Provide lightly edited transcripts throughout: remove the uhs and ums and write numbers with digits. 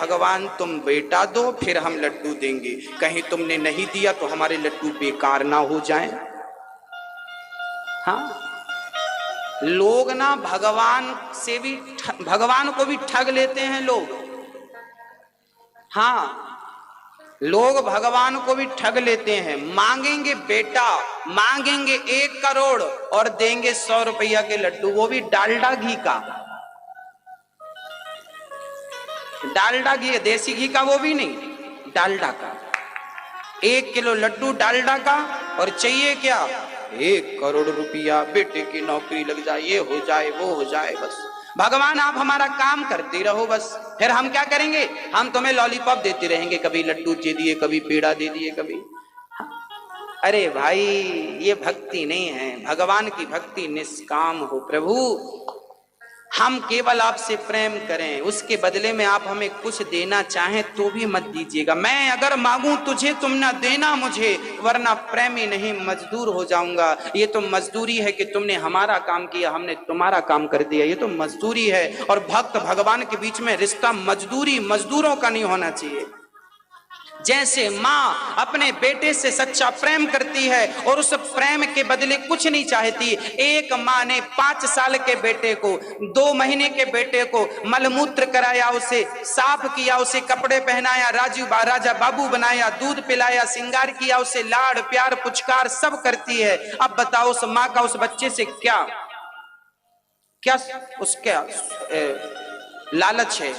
भगवान तुम बेटा दो फिर हम लड्डू देंगे, कहीं तुमने नहीं दिया तो हमारे लड्डू बेकार ना हो जाएं। हाँ, लोग ना भगवान से भी भगवान को भी ठग लेते हैं लोग। हाँ, लोग भगवान को भी ठग लेते हैं। मांगेंगे बेटा, मांगेंगे 1 करोड़ और देंगे 100 रुपया के लड्डू, वो भी डालडा घी का। डालडा घी, देसी घी का वो भी नहीं, डालडा का। 1 किलो लड्डू डालडा का, और चाहिए क्या? 1 करोड़ रुपया, बेटे की नौकरी लग जाए, ये हो जाए वो हो जाए। बस भगवान आप हमारा काम करते रहो, बस फिर हम क्या करेंगे? हम तुम्हें लॉलीपॉप देते रहेंगे, कभी लड्डू दे दिए, कभी पेड़ा दे दिए, कभी। अरे भाई, ये भक्ति नहीं है। भगवान की भक्ति निष्काम हो। प्रभु हम केवल आपसे प्रेम करें, उसके बदले में आप हमें कुछ देना चाहें तो भी मत दीजिएगा। मैं अगर मांगूं तुझे तुम ना देना मुझे, वरना प्रेमी नहीं मजदूर हो जाऊंगा। ये तो मजदूरी है कि तुमने हमारा काम किया, हमने तुम्हारा काम कर दिया, ये तो मजदूरी है। और भक्त भगवान के बीच में रिश्ता मजदूरी मजदूरों का नहीं होना चाहिए। जैसे माँ अपने बेटे से सच्चा प्रेम करती है और उस प्रेम के बदले कुछ नहीं चाहती। एक माँ ने 5 साल के बेटे को, 2 महीने के बेटे को मलमूत्र कराया, उसे साफ किया, उसे कपड़े पहनाया, राजा बाबू बनाया, दूध पिलाया, श्रृंगार किया, उसे लाड़ प्यार पुचकार सब करती है। अब बताओ उस माँ का उस बच्चे से क्या क्या उसका लालच है?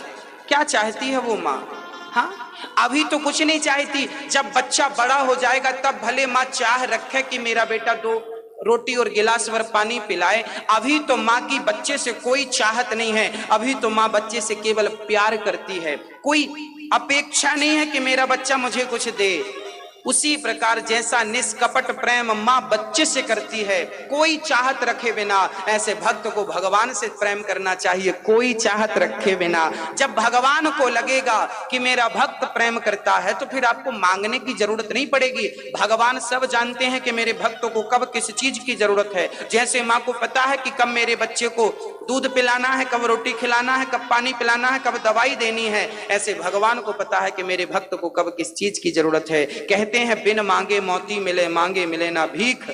क्या चाहती है वो माँ? हाँ, अभी तो कुछ नहीं चाहती। जब बच्चा बड़ा हो जाएगा तब भले माँ चाह रखे कि मेरा बेटा 2 रोटी और गिलास भर पानी पिलाए। अभी तो माँ की बच्चे से कोई चाहत नहीं है। अभी तो माँ बच्चे से केवल प्यार करती है, कोई अपेक्षा नहीं है कि मेरा बच्चा मुझे कुछ दे। उसी प्रकार जैसा निष्कपट प्रेम माँ बच्चे से करती है, कोई चाहत रखे बिना, ऐसे भक्त को भगवान से प्रेम करना चाहिए, कोई चाहत रखे बिना। जब भगवान को लगेगा कि मेरा भक्त प्रेम करता है तो फिर आपको मांगने की जरूरत नहीं पड़ेगी। भगवान सब जानते हैं कि मेरे भक्त को कब किस चीज की जरूरत है। जैसे माँ को पता है कि कब मेरे बच्चे को दूध पिलाना है, कब रोटी खिलाना है, कब पानी पिलाना है, कब दवाई देनी है, ऐसे भगवान को पता है कि मेरे भक्त को कब किस चीज की जरूरत है। कहते हैं बिन मांगे मोती मिले, मांगे मिले ना भीख।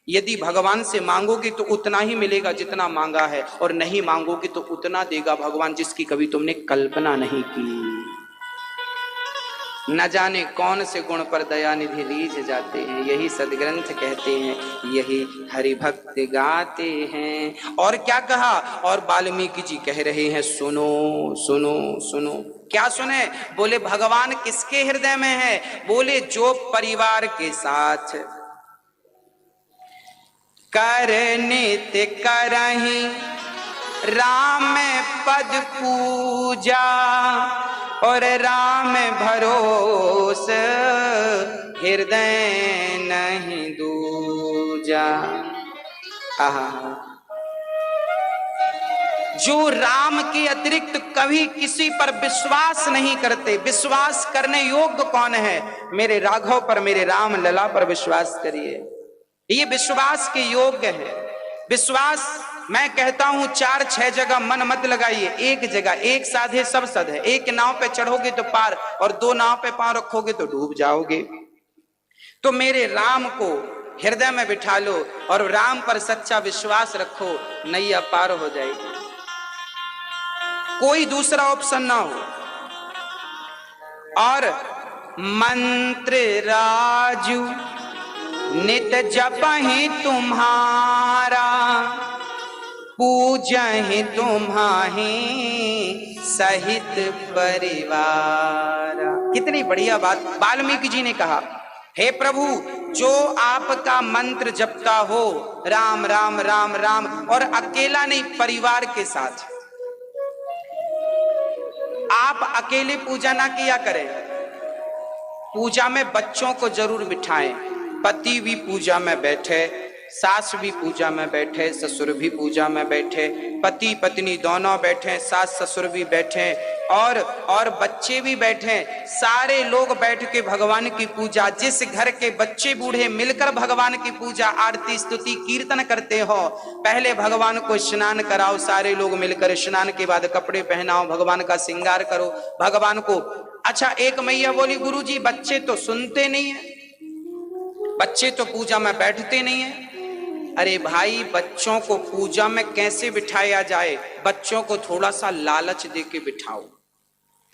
यदि भगवान से मांगोगी तो उतना ही मिलेगा जितना मांगा है, और नहीं मांगोगी तो उतना देगा भगवान जिसकी कभी तुमने कल्पना नहीं की। न जाने कौन से गुण पर दया निधि रीझ जाते हैं, यही सदग्रंथ कहते हैं, यही हरि भक्त गाते हैं। और क्या कहा? और वाल्मीकि जी कह रहे हैं सुनो सुनो सुनो। क्या सुने? बोले भगवान किसके हृदय में है? बोले जो परिवार के साथ कर नित्य करहि राम पद पूजा, और राम भरोस हृदय नहीं दूजा। आहा, जो राम के अतिरिक्त कभी किसी पर विश्वास नहीं करते। विश्वास करने योग्य कौन है? मेरे राघव पर, मेरे राम लला पर विश्वास करिए, ये विश्वास के योग्य है। विश्वास मैं कहता हूं 4-6 जगह मन मत लगाइए, एक जगह। एक साधे सब सद है। एक नाव पे चढ़ोगे तो पार, और 2 नाव पे पांव रखोगे तो डूब जाओगे। तो मेरे राम को हृदय में बिठा लो और राम पर सच्चा विश्वास रखो, नैया पार हो जाएगी। कोई दूसरा ऑप्शन ना हो। और मंत्र राजू नित जपहि तुम्हारा, पूजहि तुम्हाहि सहित परिवार। कितनी बढ़िया बात वाल्मीकि जी ने कहा। हे प्रभु, जो आपका मंत्र जपता हो राम राम राम राम, और अकेला नहीं, परिवार के साथ। आप अकेले पूजा ना किया करें, पूजा में बच्चों को जरूर बिठाएं। पति भी पूजा में बैठे, सास भी पूजा में बैठे, ससुर भी पूजा में बैठे, पति पत्नी दोनों बैठे, सास ससुर भी बैठे और बच्चे भी बैठे। सारे लोग बैठ के भगवान की पूजा, जिस घर के बच्चे बूढ़े मिलकर भगवान की पूजा आरती स्तुति कीर्तन करते हो, पहले भगवान को स्नान कराओ, सारे लोग मिलकर स्नान के बाद कपड़े पहनाओ, भगवान का श्रृंगार करो, भगवान को। अच्छा, एक मैया बोली गुरुजी बच्चे तो सुनते नहीं है, बच्चे तो पूजा में बैठते नहीं है। अरे भाई, बच्चों को पूजा में कैसे बिठाया जाए? बच्चों को थोड़ा सा लालच दे के बिठाओ।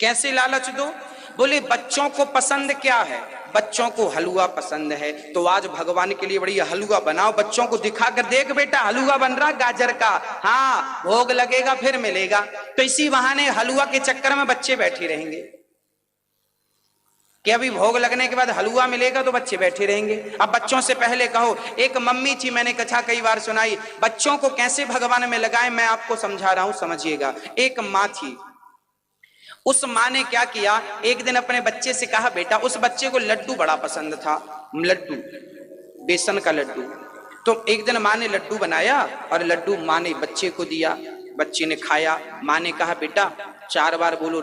कैसे लालच दो? बोले बच्चों को पसंद क्या है? बच्चों को हलवा पसंद है, तो आज भगवान के लिए बढ़िया हलवा बनाओ, बच्चों को दिखा कर, देख बेटा हलवा बन रहा गाजर का, हाँ भोग लगेगा फिर मिलेगा। तो इसी बहाने हलवा के चक्कर में बच्चे बैठे रहेंगे कि अभी भोग लगने के बाद हलवा मिलेगा तो बच्चे बैठे रहेंगे। अब बच्चों से पहले कहो, एक मम्मी थी, मैंने कथा कई बार सुनाई, बच्चों को कैसे भगवान में लगाएं, मैं आपको समझा रहा हूं, समझिएगा। एक माँ थी, उस माँ ने क्या किया, एक दिन अपने बच्चे से कहा, बेटा, उस बच्चे को लड्डू बड़ा पसंद था, लड्डू, बेसन का लड्डू। तो एक दिन माँ ने लड्डू बनाया और लड्डू माँ ने बच्चे को दिया, बच्चे ने खाया। माँ ने कहा, बेटा 4 बार बोलो